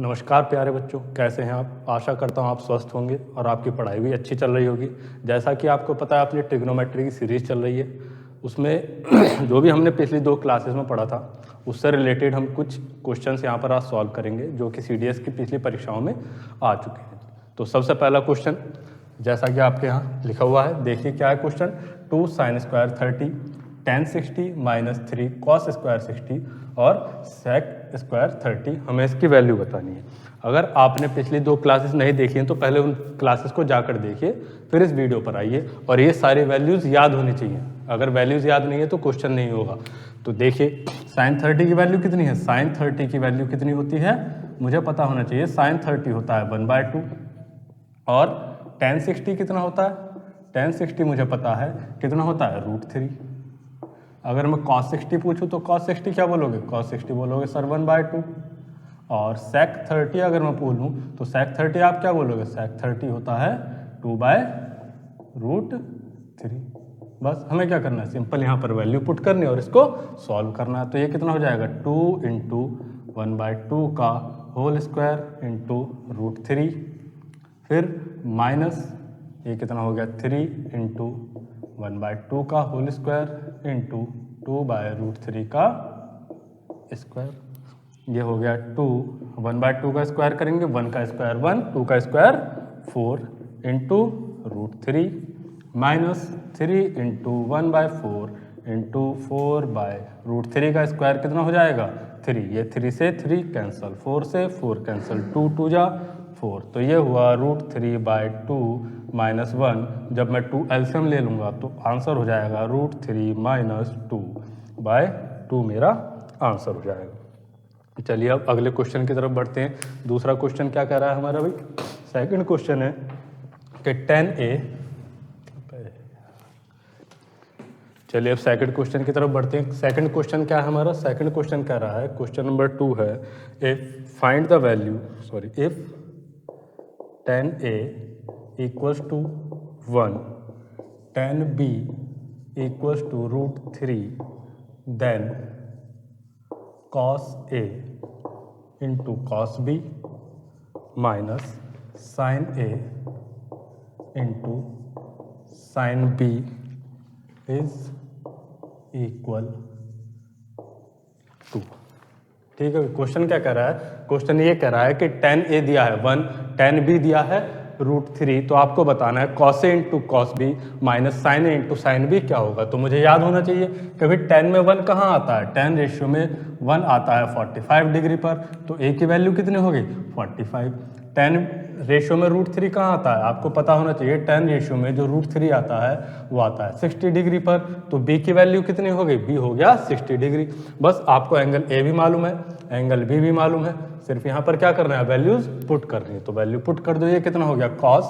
नमस्कार प्यारे बच्चों, कैसे हैं आप। आशा करता हूं आप स्वस्थ होंगे और आपकी पढ़ाई भी अच्छी चल रही होगी। जैसा कि आपको पता है अपनी ट्रिग्नोमेट्री की सीरीज़ चल रही है, उसमें जो भी हमने पिछली 2 क्लासेस में पढ़ा था उससे रिलेटेड हम कुछ क्वेश्चंस यहाँ पर आज सॉल्व करेंगे जो कि CDS की पिछली परीक्षाओं में आ चुके हैं। तो सबसे पहला क्वेश्चन जैसा कि आपके यहाँ लिखा हुआ है, देखिए क्या है question. 2 sin square 30 tan 60 minus 3 cos square 60 और sec स्क्वायर 30, हमें इसकी वैल्यू बतानी है। अगर आपने पिछली 2 क्लासेस नहीं देखी हैं तो पहले उन क्लासेस को जाकर देखिए, फिर इस वीडियो पर आइए और ये सारी वैल्यूज़ याद होनी चाहिए। अगर वैल्यूज़ याद नहीं है तो क्वेश्चन नहीं होगा। तो देखिए sin 30 की वैल्यू कितनी है। sin 30 की वैल्यू कितनी होती है मुझे पता होना चाहिए। sin 30 होता है 1/2 और tan 60 कितना होता है। tan 60 मुझे पता है कितना होता है √3। अगर मैं cos 60 पूछूं तो cos 60 क्या बोलोगे, cos 60 बोलोगे सर 1/2। और sec 30 अगर मैं बोलूं तो sec 30 आप क्या बोलोगे, sec 30 होता है 2/√3। बस हमें क्या करना है, सिंपल यहाँ पर वैल्यू पुट करनी है और इसको सॉल्व करना है। तो ये कितना हो जाएगा 2 × 1/2 का होल स्क्वायर इंटू √3, फिर माइनस ये कितना हो गया 3 × 1/2 का होल स्क्वायर इंटू 2/√3 का स्क्वायर। ये हो गया 2, 1/2 का स्क्वायर करेंगे, 1 का स्क्वायर 1, 2 का स्क्वायर 4 इंटू √3 माइनस 3 × 1/4 इंटू 4/√3 का स्क्वायर कितना हो जाएगा 3। ये 3 से 3 कैंसिल, 4 से 4 कैंसिल, 2 2 जा 4। तो ये हुआ √3/2 माइनस 1। जब मैं 2 एलसीएम ले लूँगा तो आंसर हो जाएगा √3 माइनस 2/2 मेरा आंसर हो जाएगा। चलिए अब अगले क्वेश्चन की तरफ बढ़ते हैं। दूसरा क्वेश्चन क्या कह रहा है हमारा भाई, सेकंड क्वेश्चन है कि 10a। चलिए अब सेकंड क्वेश्चन की तरफ बढ़ते हैं। सेकंड क्वेश्चन क्या है हमारा, सेकंड क्वेश्चन कह रहा है, क्वेश्चन नंबर 2 है, if find the value, if 10a equals to 1, 10b equals to √3, then cos a into cos b minus sin a into sin b is equal to। ठीक है, question क्या कह रहा है, क्वेश्चन ये कह रहा है कि 10a दिया है 1, 10b दिया है √3, तो आपको बताना है cos a into cos b minus sin a into sin b क्या होगा। तो मुझे याद होना चाहिए कि भाई 10 में 1 कहाँ आता है, 10 रेशियो में 1 आता है 45 डिग्री पर, तो a की वैल्यू कितनी होगी 45। 10 रेशियो में √3 कहाँ आता है, आपको पता होना चाहिए 10 रेशियो में जो √3 आता है वो आता है 60 डिग्री पर, तो b की वैल्यू कितनी हो गई, b हो गया 60 डिग्री। बस आपको एंगल a भी मालूम है, एंगल b भी मालूम है, सिर्फ यहाँ पर क्या करना है वैल्यूज पुट करनी है। तो वैल्यू पुट कर दो, ये कितना हो गया cos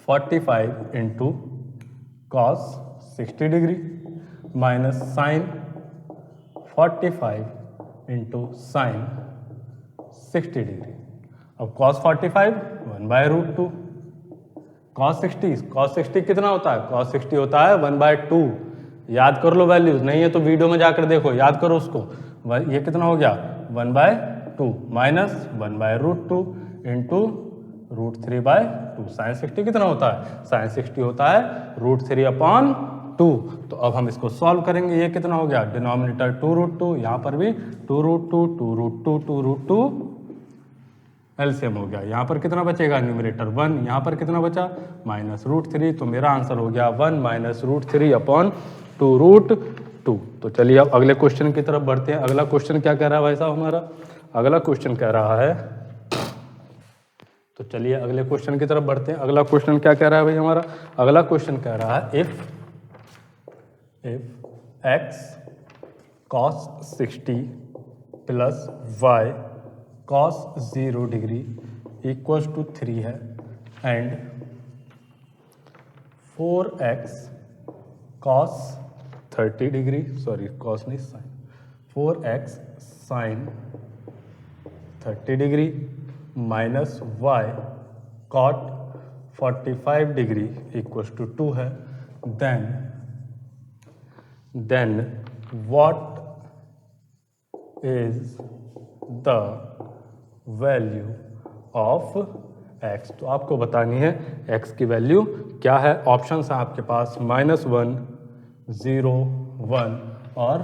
45 into cos 60 degree minus sine 45 into sine 60 degree. अब cos 45 1/√2, cos 60 कितना होता है, cos 60 होता है 1/2। याद कर लो वैल्यूज, नहीं है तो वीडियो में जाकर देखो, याद करो उसको। ये कितना हो गया 1/2 माइनस 1/√2 इंटू √3/2। साइन 60 कितना होता है, साइन 60 होता है √3/2। तो अब हम इसको सॉल्व करेंगे। ये कितना हो गया, डिनोमिनेटर 2√2, यहाँ पर भी 2√2 2√2 2√2 एलसीएम हो गया। यहाँ पर कितना बचेगा, न्यूमरेटर 1, यहाँ पर कितना बचा माइनस √3। तो मेरा आंसर हो गया 1 माइनस √3/2√2। तो चलिए अब अगले क्वेश्चन की तरफ बढ़ते हैं। अगला क्वेश्चन क्या कह रहा है भाई साहब हमारा, अगला क्वेश्चन कह रहा है, तो चलिए अगले क्वेश्चन की तरफ बढ़ते हैं। अगला क्वेश्चन क्या कह रहा है भाई हमारा, अगला क्वेश्चन कह रहा है if x cos 60 plus y cos 0 degree equals to 3 है and 4x cos 30 degree, cos नहीं sin, 4x sin 30 degree minus y cot 45 degree equals to 2 है, then what is the value of x। तो आपको बतानी है x की value क्या है। ऑप्शन है आपके पास -1, 0, 1 और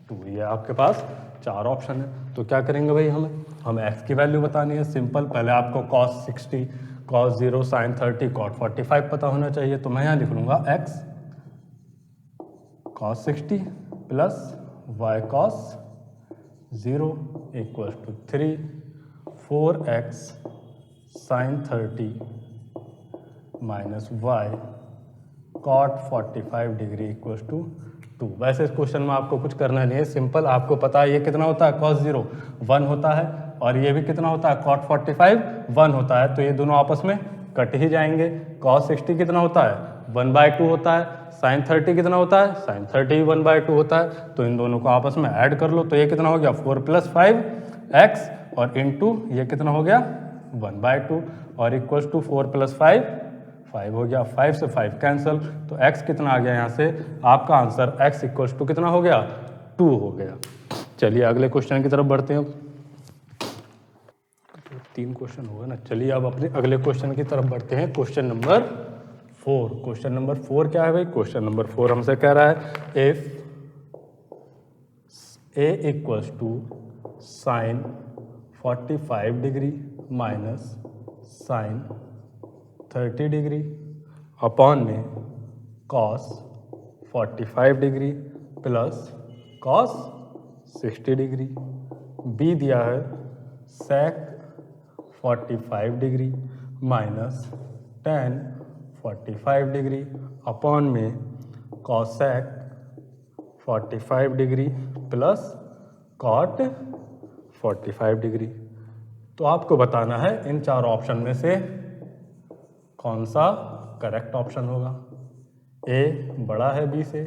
2। ये आपके पास 4 ऑप्शन है। तो क्या करेंगे भाई, हमें x की वैल्यू बतानी है। सिंपल, पहले आपको cos 60, cos 0, sin 30, cot 45 पता होना चाहिए। तो मैं यहाँ लिख लूँगा x cos 60 plus y cos 0 equals to 3, 4x sin 30 minus y cot 45 degree equals to 2। वैसे इस क्वेश्चन में आपको कुछ करना नहीं है, सिंपल। आपको पता है ये कितना होता है, cos 0 1 होता है, और ये भी कितना होता है, cot 45 1 होता है। तो ये दोनों आपस में कट ही जाएंगे। cos 60 कितना होता है, 1/2 होता है। sin 30 कितना होता है, sin 30 1/2 होता है। तो इन दोनों को आपस में ऐड कर लो। तो ये कितना हो गया, 4 + 5x, और इंटू ये कितना हो गया, 1/2, और इक्वल्स टू 4 + 5 5 हो गया। 5 से 5 कैंसिल। तो x कितना आ गया यहाँ से, आपका आंसर x इक्वल्स टू कितना हो गया, 2 हो गया। चलिए अगले क्वेश्चन की तरफ बढ़ते हैं। 3 क्वेश्चन होगा ना। चलिए अब अपने अगले क्वेश्चन की तरफ बढ़ते हैं। Question number 4। क्वेश्चन नंबर 4 क्या है भाई, क्वेश्चन नंबर 4 हमसे कह रहा है if a equals to sin 45 degree minus sin 30 degree upon में cos 45 degree plus cos 60 degree. b दिया है sec 45 degree minus tan 45 degree upon में cosec 45 degree plus cot 45 degree. तो आपको बताना है इन 4 ऑप्शन में से कौन सा करेक्ट ऑप्शन होगा। a बड़ा है b से,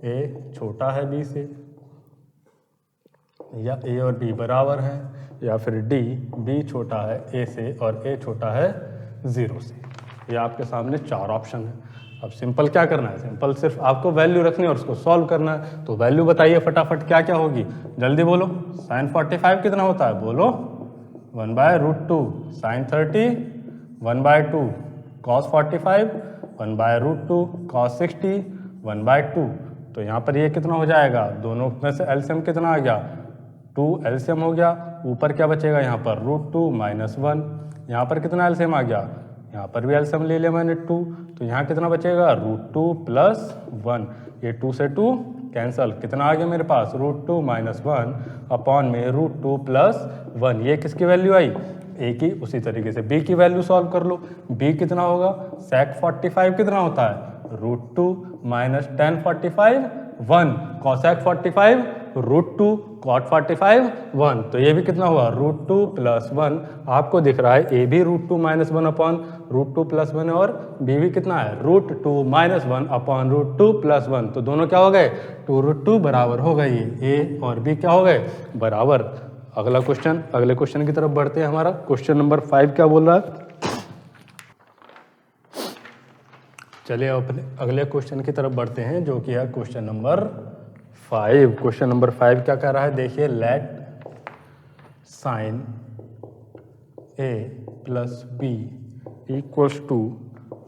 a छोटा है b से, या a और b बराबर हैं, या फिर d b छोटा है a से और a छोटा है 0 से। ये आपके सामने 4 ऑप्शन है। अब सिंपल क्या करना है, सिंपल सिर्फ आपको वैल्यू रखनी है और उसको सॉल्व करना है। तो वैल्यू बताइए फटाफट क्या क्या होगी, जल्दी बोलो। sin 45 कितना होता है, बोलो 1/√2, sin 30 1/2, cos 45 1/√2, cos 60 1/2। तो यहाँ पर ये कितना हो जाएगा, दोनों में से एलसीएम कितना आ गया, 2 एलसीएम हो गया। ऊपर क्या बचेगा यहाँ पर, √2 - 1। यहाँ पर कितना एलसीएम आ गया, यहाँ पर भी एलसीएम ले लिया मैंने 2। तो यहाँ कितना बचेगा, √2 + 1। ये 2 से 2 कैंसल, कितना आ गया मेरे पास, √2 - 1 अपॉन में √2 + 1। ये किसकी वैल्यू आई, a की। उसी तरीके से b की वैल्यू सॉल्व कर लो। b कितना होगा, sec 45 कितना होता है, √2 - tan 45 1, cosec 45 √2, cot 45 1। तो ये भी कितना हुआ, √2 + 1। आपको दिख रहा है a भी √2 - 1 अपॉन √2 + 1 है, और b भी कितना है, √2 - 1 अपॉन √2 + 1। तो दोनों क्या हो गए, 2√2 बराबर हो गए। ये a और b क्या हो गए, बराबर। अगला क्वेश्चन, अगले क्वेश्चन की तरफ बढ़ते हैं। हमारा क्वेश्चन नंबर 5 क्या बोल रहा है। चलिए अपने अगले क्वेश्चन की तरफ बढ़ते हैं, जो कि है क्वेश्चन नंबर 5। क्वेश्चन नंबर 5 क्या कह रहा है, देखिए let sin a + b equals to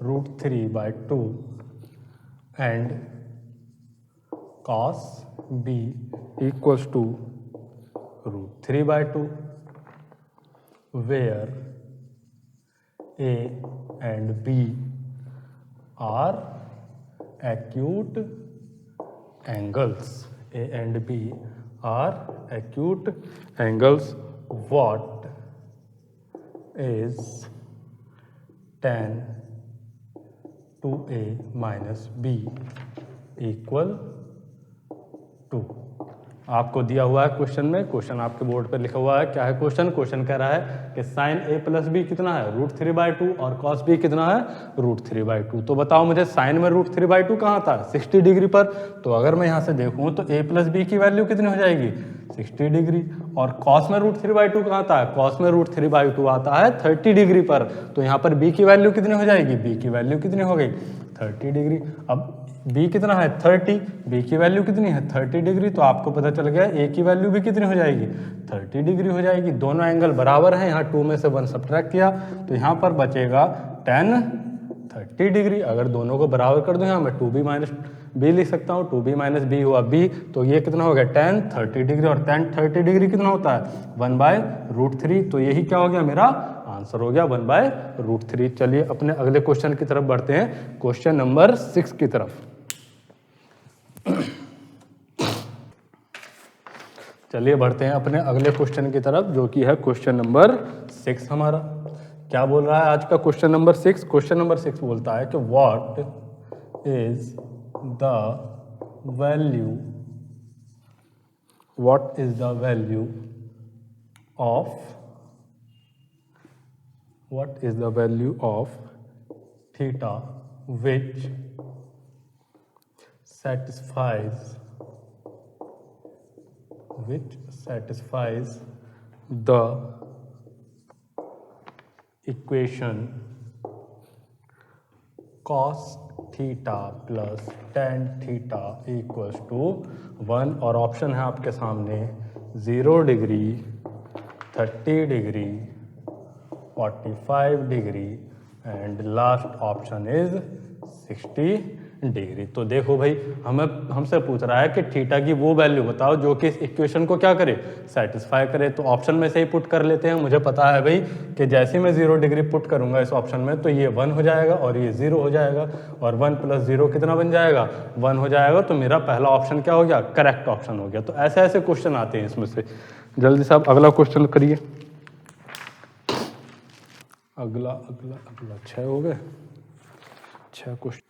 √3/2 and cos b equals to √3/2 where a and b are acute angles. A and b are acute angles. What is tan 2a minus b equal to? आपको दिया हुआ है question में, question आपके board पर लिखा हुआ है। क्या है क्वेश्चन, क्वेश्चन कह रहा है कि sin a + b कितना है, √3/2, और cos b कितना है, √3/2। तो बताओ मुझे sin में √3/2 कहाँ था, 60 डिग्री पर। तो अगर मैं यहाँ से देखूँ तो a + b की वैल्यू कितनी हो जाएगी, 60 डिग्री। और cos में √3/2 कहाँ था, cos में √3/2 आता है 30 डिग्री पर। तो यहाँ पर b की वैल्यू कितनी हो जाएगी, b की वैल्यू कितनी हो गई, 30 डिग्री। अब बी कितना है 30, बी की वैल्यू कितनी है 30 डिग्री, तो आपको पता चल गया ए की वैल्यू भी कितनी हो जाएगी 30 डिग्री हो जाएगी। दोनों एंगल बराबर हैं, यहाँ 2 में से 1 सब्ट्रैक्ट किया तो यहाँ पर बचेगा tan 30 डिग्री। अगर दोनों को बराबर कर दूँ यहाँ मैं 2b माइनस बी लिख सकता हूँ, 2b माइनस बी हुआ b, तो ये कितना हो गया tan 30 डिग्री, और tan 30 डिग्री कितना होता है 1/√3, तो यही क्या हो गया मेरा आंसर हो गया 1/√3। चलिए अपने अगले क्वेश्चन की तरफ बढ़ते हैं, क्वेश्चन नंबर 6 की तरफ। चलिए बढ़ते हैं अपने अगले क्वेश्चन की तरफ जो कि है क्वेश्चन नंबर 6 हमारा। क्या बोल रहा है आज का क्वेश्चन नंबर 6? क्वेश्चन नंबर 6 बोलता है कि what is the value of theta which satisfies the equation cos theta plus tan theta equals to 1, और ऑप्शन है आपके सामने 0 degree, 30 degree, 45 degree and last option is 60 degree. तो देखो भाई हमसे पूछ रहा है कि थीटा की वो वैल्यू बताओ जो कि इस इक्वेशन को क्या करे सेटिस्फाई करे। तो ऑप्शन में से ही पुट कर लेते हैं। मुझे पता है भाई कि जैसे मैं 0 डिग्री पुट करूंगा इस ऑप्शन में तो ये 1 हो जाएगा और ये 0 हो जाएगा, और 1 + 0 कितना बन जाएगा 1 हो जाएगा। तो मेरा पहला ऑप्शन क्या हो गया करेक्ट ऑप्शन हो गया। तो ऐसे ऐसे क्वेश्चन आते हैं इसमें से। जल्दी से आप अगला क्वेश्चन करिए। अगला 6 हो गए, 6 क्वेश्चन।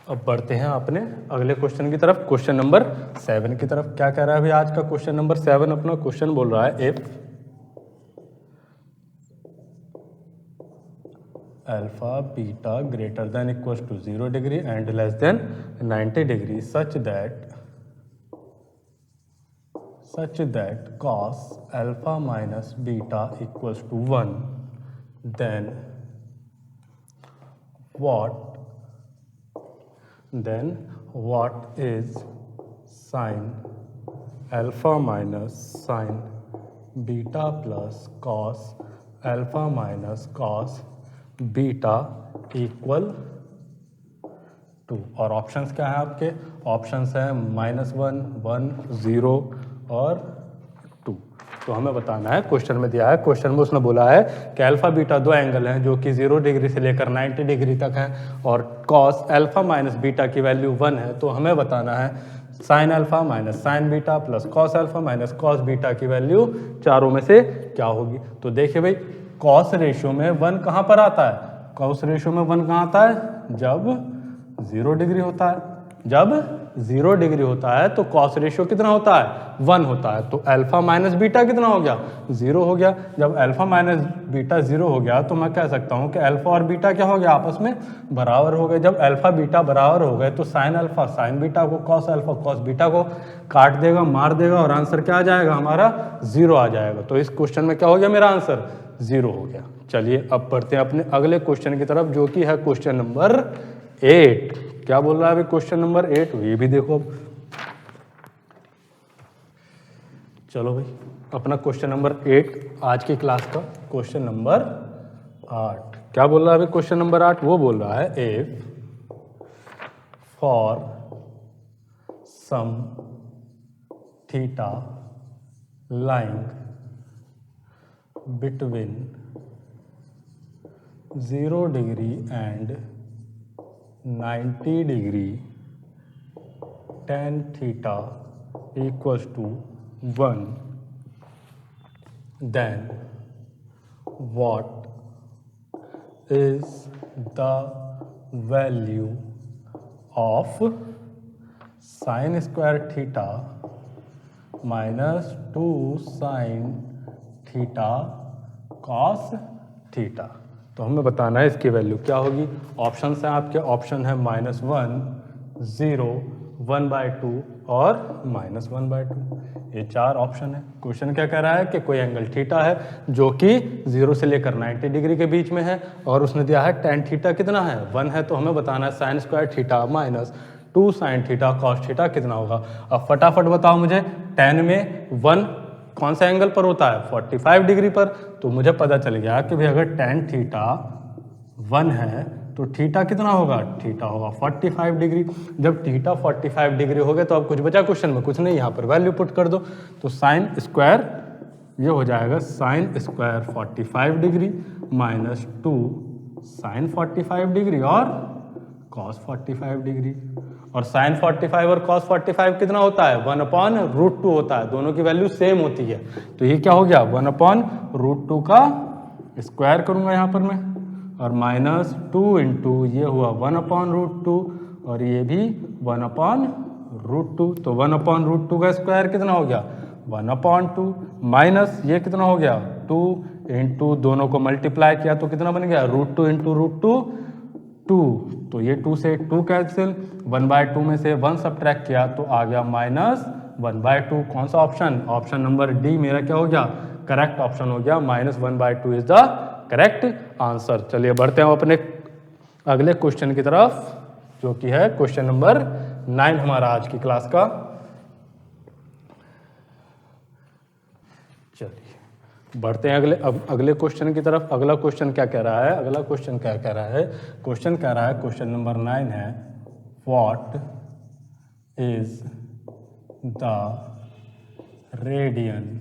अब बढ़ते हैं अपने अगले क्वेश्चन की तरफ, क्वेश्चन नंबर 7 की तरफ। क्या कह रहा है अभी आज का क्वेश्चन नंबर 7? अपना क्वेश्चन बोल रहा है if alpha beta greater than equals to 0 degree and less than 90 degree such that cos alpha minus beta equals to 1, then what is sin alpha minus sin beta plus cos alpha minus cos beta equal to. और options क्या है आपके? Options हैं -1, 1, 0 और 2। तो हमें बताना है, क्वेश्चन में दिया है, क्वेश्चन में उसने बोला है कि अल्फा बीटा दो एंगल हैं जो कि 0 डिग्री से लेकर 90 डिग्री तक हैं, और कॉस अल्फा माइनस बीटा की वैल्यू 1 है। तो हमें बताना है sine alpha minus sign beta plus cos alpha minus cos beta की वैल्यू चारों में से क्या होगी। तो देखिए भाई कॉस रेशियो में 1 कहाँ पर आता है? कॉस रेशियो में 1 कहाँ आता है? जब 0 डिग्री होता है। जब 0 डिग्री होता है तो कॉस रेशियो कितना होता है 1 होता है। तो अल्फा माइनस बीटा कितना हो गया 0 हो गया। जब अल्फा माइनस बीटा 0 हो गया तो मैं कह सकता हूं कि अल्फा और बीटा क्या हो गया आपस में बराबर हो गए। जब अल्फा बीटा बराबर हो गए तो साइन अल्फा साइन बीटा को, कॉस अल्फा कॉस बीटा को काट देगा, मार देगा, और आंसर क्या आ जाएगा हमारा 0 आ जाएगा। तो इस क्वेश्चन में क्या हो गया मेरा आंसर 0 हो गया। चलिए अब पढ़ते हैं अपने अगले क्वेश्चन की तरफ जो कि है क्वेश्चन नंबर 8। क्या बोल रहा है अभी क्वेश्चन नंबर 8? ये भी देखो अब। चलो भाई अपना क्वेश्चन नंबर 8 आज की क्लास का क्वेश्चन नंबर 8 क्या बोल रहा है अभी क्वेश्चन नंबर 8? वो बोल रहा है if for some theta lying between 0 degree and 90 degree tan theta equals to 1, then what is the value of sin square theta minus 2 sin theta cos theta। तो हमें बताना है इसकी वैल्यू क्या होगी। ऑप्शन है आपके, ऑप्शन है -1, 0, 1/2 और -1/2। ये 4 ऑप्शन है। क्वेश्चन क्या कह रहा है कि कोई एंगल थीटा है जो कि 0 से लेकर 90 डिग्री के बीच में है और उसने दिया है tan थीटा कितना है 1 है, तो हमें बताना है sin square theta minus 2 sin theta cos theta कितना होगा। अब फटाफट बताओ मुझे, tan में 1 कौन सा एंगल पर होता है 45 डिग्री पर, तो मुझे पता चल गया कि भाई अगर tan थीटा 1 है तो थीटा कितना होगा, थीटा होगा 45 डिग्री। जब थीटा 45 डिग्री हो गया तो अब कुछ बचा क्वेश्चन में, कुछ नहीं, यहाँ पर वैल्यू पुट कर दो। तो साइन स्क्वायर ये हो जाएगा sine square 45 degree minus 2 sine 45 degree और कॉस 45 डिग्री। और साइन 45 और कॉस 45 कितना होता है 1/√2 होता है, दोनों की वैल्यू सेम होती है। तो ये क्या हो गया 1/√2 का स्क्वायर करूंगा यहाँ पर मैं, और -2 इंटू ये हुआ 1/√2 और ये भी 1/√2। तो 1/√2 का स्क्वायर कितना हो गया 1/2 माइनस ये कितना हो गया 2 इंटू दोनों को मल्टीप्लाई किया तो कितना बन गया √2 इंटू √2 2। तो ये 2 से 2 कैंसिल, 1/2 में से 1 सब्ट्रैक्ट किया तो आ गया -1/2। कौन सा ऑप्शन, ऑप्शन नंबर डी मेरा क्या हो गया करेक्ट ऑप्शन हो गया, -1/2 इज द करेक्ट आंसर। चलिए बढ़ते हैं अपने अगले क्वेश्चन की तरफ, जो कि है क्वेश्चन नंबर 9 हमारा आज की क्लास का। चलिए बढ़ते हैं अगले क्वेश्चन की तरफ। अगला क्वेश्चन क्या कह रहा है, अगला क्वेश्चन क्या कह रहा है, क्वेश्चन कह रहा है क्वेश्चन नंबर 9 है what is the radian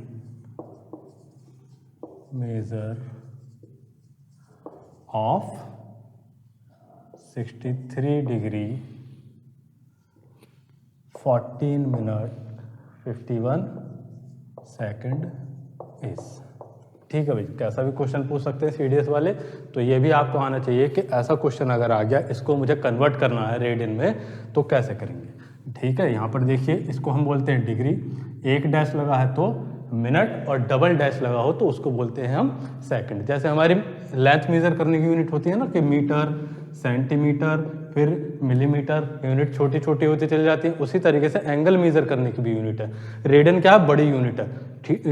major of 63 degree 14 minute 51 second is. ठीक है भाई, कैसा भी क्वेश्चन पूछ सकते हैं सीडीएस वाले, तो ये भी आपको आना चाहिए कि ऐसा क्वेश्चन अगर आ गया इसको मुझे कन्वर्ट करना है रेडियन में तो कैसे करेंगे। ठीक है, यहाँ पर देखिए इसको हम बोलते हैं डिग्री, एक डैश लगा है तो मिनट और डबल डैश लगा हो तो उसको बोलते हैं हम सेकंड। जैसे हमारी लेंथ मेजर करने की यूनिट होती है ना कि मीटर, सेंटीमीटर, फिर मिलीमीटर, यूनिट छोटी छोटी होती चली जाती है, उसी तरीके से एंगल मेजर करने की भी यूनिट है। रेडियन क्या है, बड़ी यूनिट है।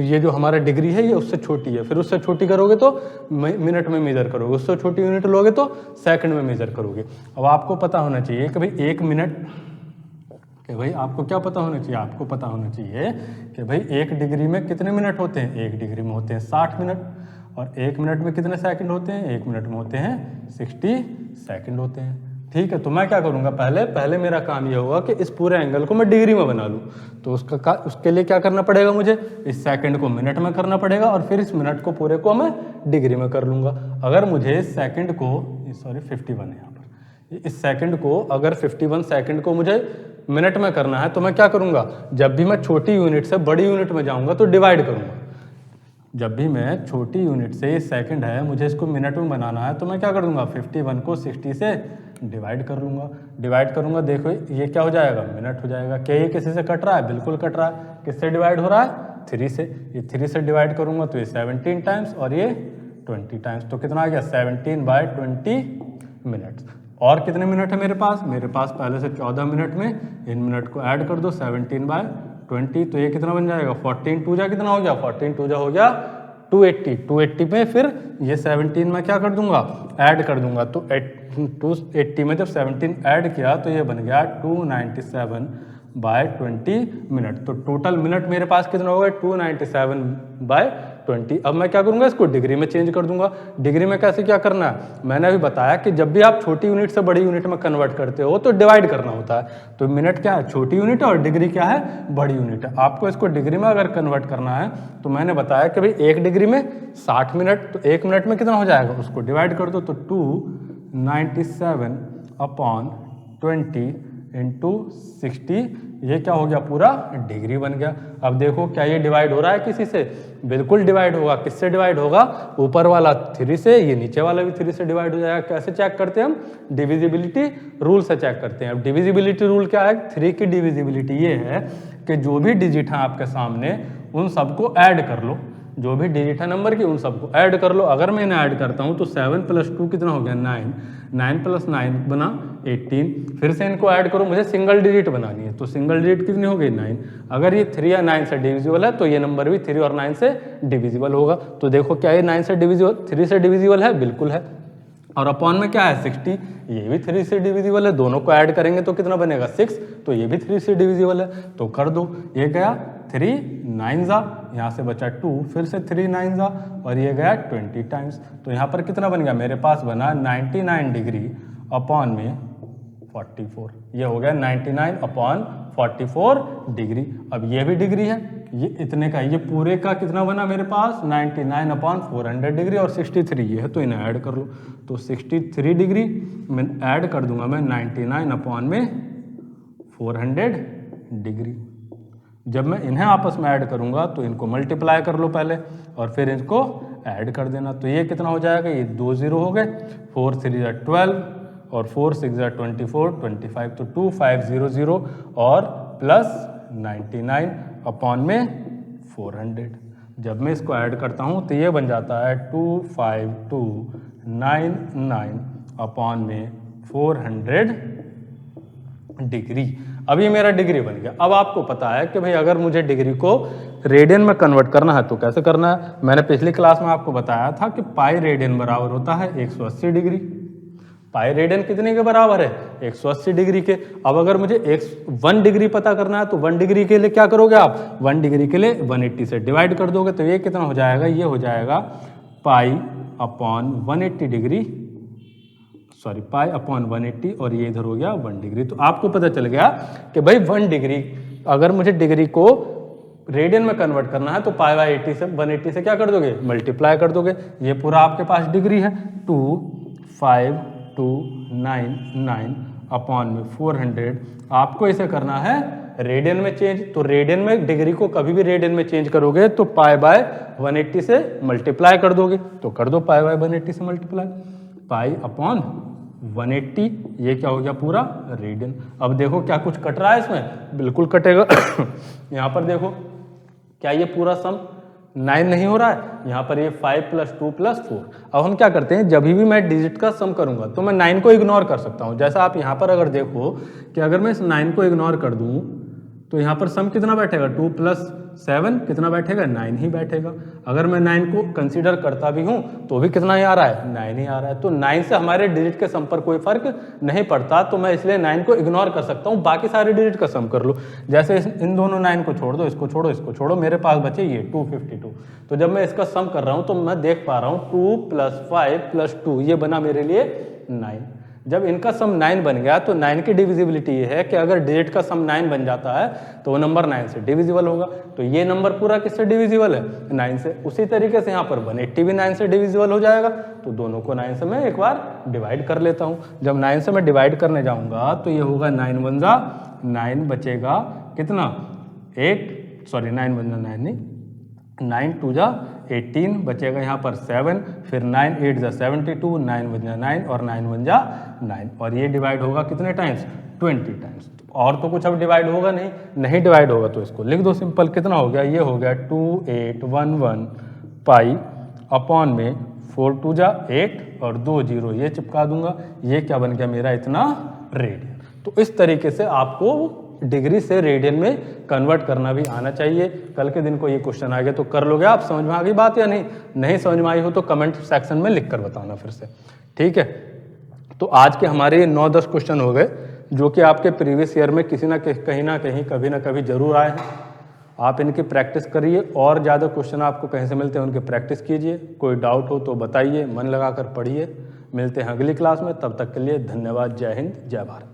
ये जो हमारा डिग्री है ये उससे छोटी है, फिर उससे छोटी करोगे तो मिनट में मेजर करोगे, उससे छोटी यूनिट लोगे तो सेकंड में मेजर करोगे। अब आपको पता होना चाहिए कि भाई 1 मिनट, कि भाई आपको क्या पता होना चाहिए, आपको पता होना चाहिए कि भाई 1 डिग्री में कितने मिनट होते हैं, 1 डिग्री में होते हैं 60 मिनट, और 1 मिनट में कितने सेकंड होते हैं, 1 मिनट में होते हैं 60 सेकंड होते हैं। ठीक है, तो मैं क्या करूंगा, पहले मेरा काम ये होगा कि इस पूरे एंगल को मैं डिग्री में बना लूं। तो उसके लिए क्या करना पड़ेगा मुझे, इस सेकंड को मिनट में करना पड़ेगा और फिर इस मिनट को पूरे को मैं डिग्री में कर लूंगा। अगर मुझे इस सेकंड को, सॉरी 51 है यहाँ पर, इस सेकंड को अगर 51 सेकंड को मुझे मिनट में करना है तो मैं क्या करूंगा, जब भी मैं छोटी यूनिट से बड़ी यूनिट में जाऊंगा तो डिवाइड करूंगा। जब भी मैं छोटी यूनिट से, सेकंड है, मुझे इसको मिनट में बनाना है तो मैं क्या कर दूंगा 51 को 60 से डिवाइड कर लूंगा। डिवाइड करूंगा, देखो ये क्या हो जाएगा, मिनट हो जाएगा। क्या ये किसी से कट रहा है, बिल्कुल कट रहा है। किससे डिवाइड हो रहा है, 3 से। ये 3 से डिवाइड करूंगा तो ये 17 टाइम्स और ये 20 टाइम्स, तो कितना आ गया 17/20 मिनट्स। और कितने मिनट है मेरे पास पहले से 14 मिनट में इन मिनट को ऐड कर दो 17/20, तो ये कितना बन जाएगा 14 2 जा कितना हो गया, 14 2 जा हो गया 280 में फिर ये 17 में क्या कर दूंगा, ऐड कर दूंगा। तो 280 में जब 17 ऐड किया तो ये बन गया 297/20 मिनट। तो टोटल मिनट मेरे पास कितना होगा 297/20। अब मैं क्या करूंगा, इसको डिग्री में चेंज कर दूंगा। डिग्री में कैसे क्या करना है, मैंने अभी बताया कि जब भी आप छोटी यूनिट से बड़ी यूनिट में कन्वर्ट करते हो तो डिवाइड करना होता है। तो मिनट क्या है, छोटी यूनिट है, और डिग्री क्या है, बड़ी यूनिट है। आपको इसको डिग्री में अगर कन्वर्ट करना है तो मैंने बताया कि भाई 1 डिग्री में 60 मिनट, तो 1 मिनट में कितना हो जाएगा, उसको डिवाइड कर दो। तो 297/20 इंटू 60, ये क्या हो गया, पूरा डिग्री बन गया। अब देखो क्या ये डिवाइड हो रहा है किसी से, बिल्कुल डिवाइड होगा। किससे डिवाइड होगा, ऊपर वाला 3 से, ये नीचे वाला भी 3 से डिवाइड हो जाएगा। कैसे चेक करते हैं हम, डिविजिबिलिटी रूल से चेक करते हैं। अब डिविजिबिलिटी रूल क्या है, 3 की डिविजिबिलिटी ये है कि जो भी डिजिट है आपके सामने उन सबको ऐड कर लो, जो भी डिजिट है नंबर की उन सबको ऐड कर लो। अगर मैं इन्हें ऐड करता हूँ तो 7 + 2 कितना हो गया 9, 9 + 9 बना 18, फिर से इनको ऐड करो, मुझे सिंगल डिजिट बनानी है, तो सिंगल डिजिट कितनी हो गई 9। अगर ये 3 या 9 से डिविजिबल है तो ये नंबर भी 3 और 9 से डिविजिबल होगा। तो देखो क्या ये 9 से डिविजिबल 3 से डिविजिबल है, बिल्कुल है। और अपॉन में क्या है 60, ये भी 3 से डिविजिबल है, दोनों को ऐड करेंगे तो कितना बनेगा 6, तो ये भी 3 से डिविजिबल है, तो कर दो। ये गया 3 9 जा, यहाँ से बचा 2, फिर से 3 9 जा, और ये गया 20 टाइम्स, तो यहाँ पर कितना बन गया मेरे पास बना 99 डिग्री अपॉन में 44, ये हो गया 99 अपॉन 44 डिग्री। अब ये भी डिग्री है, ये इतने का, ये पूरे का कितना बना मेरे पास 99 अपॉन 400 डिग्री, और 63 ये है, तो इन्हें ऐड कर लो, तो 63 डिग्री मैं ऐड कर दूंगा मैं 99 अपॉन में 400 डिग्री। जब मैं इन्हें आपस में ऐड करूंगा तो इनको मल्टीप्लाई कर लो पहले, और फिर इनको ऐड कर देना, तो ये कितना हो जाएगा, ये 2 0 हो गए, 4 3 जा 12 और 4 6 जा 24 25, तो 2500 और प्लस 99 अपॉन में 400। जब मैं इसको ऐड करता हूँ तो ये बन जाता है 25299 अपॉन में 400 डिग्री। अब ये मेरा डिग्री बन गया। अब आपको पता है कि भाई अगर मुझे डिग्री को रेडियन में कन्वर्ट करना है तो कैसे करना है। मैंने पिछली क्लास में आपको बताया था कि पाई रेडियन बराबर होता है 180 डिग्री। पाई रेडियन कितने के बराबर है 180 डिग्री के। अब अगर मुझे 1 डिग्री पता करना है तो 1 डिग्री के लिए क्या करोगे आप, 1 डिग्री के लिए 180 से डिवाइड कर दोगे, तो ये कितना हो जाएगा, ये हो जाएगा pi upon 180 degree, sorry pi upon 180, और ये इधर हो गया 1 डिग्री। तो आपको पता चल गया कि भाई 1 डिग्री, अगर मुझे डिग्री को रेडियन में कन्वर्ट करना है तो पाई बाई 80 से 180 से क्या कर दोगे, मल्टीप्लाई कर दोगे। ये पूरा आपके पास डिग्री है 25299 अपॉन में 400। आपको इसे करना है रेडियन में चेंज, तो रेडियन में डिग्री को कभी भी रेडियन में चेंज करोगे तो पाई बाय 180 से मल्टीप्लाई कर दोगे, तो कर दो पाई बाय 180 से मल्टीप्लाई, पाई अपॉन 180, ये क्या हो गया पूरा रेडियन। अब देखो क्या कुछ कट रहा है इसमें, बिल्कुल कटेगा। यहाँ पर देखो क्या ये पूरा सम 9 नहीं हो रहा है, यहाँ पर ये 5 + 2 + 4। अब हम क्या करते हैं, जब भी मैं डिजिट का सम करूंगा तो मैं 9 को इग्नोर कर सकता हूँ। जैसा आप यहाँ पर अगर देखो कि अगर मैं इस 9 को इग्नोर कर दूँ तो यहाँ पर सम कितना बैठेगा, 2 + 7 कितना बैठेगा, 9 ही बैठेगा। अगर मैं 9 को कंसीडर करता भी हूँ तो भी कितना ही आ रहा है, 9 ही आ रहा है। तो 9 से हमारे डिजिट के सम पर कोई फर्क नहीं पड़ता, तो मैं इसलिए 9 को इग्नोर कर सकता हूँ, बाकी सारे डिजिट का सम कर लो। जैसे इन दोनों 9 को छोड़ दो, इसको छोड़ो, इसको छोड़ो, मेरे पास बचे ये 252। तो जब मैं इसका सम कर रहा हूँ तो मैं देख पा रहा हूँ 2 + 5 + 2 ये बना मेरे लिए 9। जब इनका सम 9 बन गया तो 9 की डिविजिबिलिटी ये है कि अगर डिजिट का सम 9 बन जाता है तो वो नंबर 9 से डिविजिबल होगा। तो ये नंबर पूरा किससे डिविजिबल है, 9 से। उसी तरीके से यहाँ पर 180 भी 9 से डिविजिबल हो जाएगा, तो दोनों को 9 से मैं एक बार डिवाइड कर लेता हूँ। जब 9 से मैं डिवाइड करने जाऊँगा तो ये होगा 9 1 जा 9, बचेगा कितना 8, सॉरी 9 1 जा 9 नहीं, 9 2 जा 18, बचेगा यहाँ पर 7, फिर 9 8 जा 72, 9 1 जा 9 और 9 1 जा 9, और ये डिवाइड होगा कितने टाइम्स, 20 टाइम्स। और तो कुछ अब डिवाइड होगा नहीं डिवाइड होगा तो इसको लिख दो सिंपल। कितना हो गया, ये हो गया 2811 पाई अपॉन में 4 2 जा 8 और 2 0 ये चिपका दूंगा, ये क्या बन गया मेरा इतना रेडियन। तो इस तरीके से आपको डिग्री से रेडियन में कन्वर्ट करना भी आना चाहिए। कल के दिन को ये क्वेश्चन आ गया तो कर लोगे आप, समझ में आ गई बात या नहीं समझ में आई हो तो कमेंट सेक्शन में लिख कर बताना फिर से, ठीक है। तो आज के हमारे 9-10 क्वेश्चन हो गए जो कि आपके प्रीवियस ईयर में किसी ना कहीं ना कहीं कभी ना कभी जरूर आए हैं। आप इनकी प्रैक्टिस करिए, और ज़्यादा क्वेश्चन आपको कहीं से मिलते हैं उनकी प्रैक्टिस कीजिए। कोई डाउट हो तो बताइए, मन लगा कर पढ़िए। मिलते हैं अगली क्लास में, तब तक के लिए धन्यवाद। जय हिंद, जय भारत।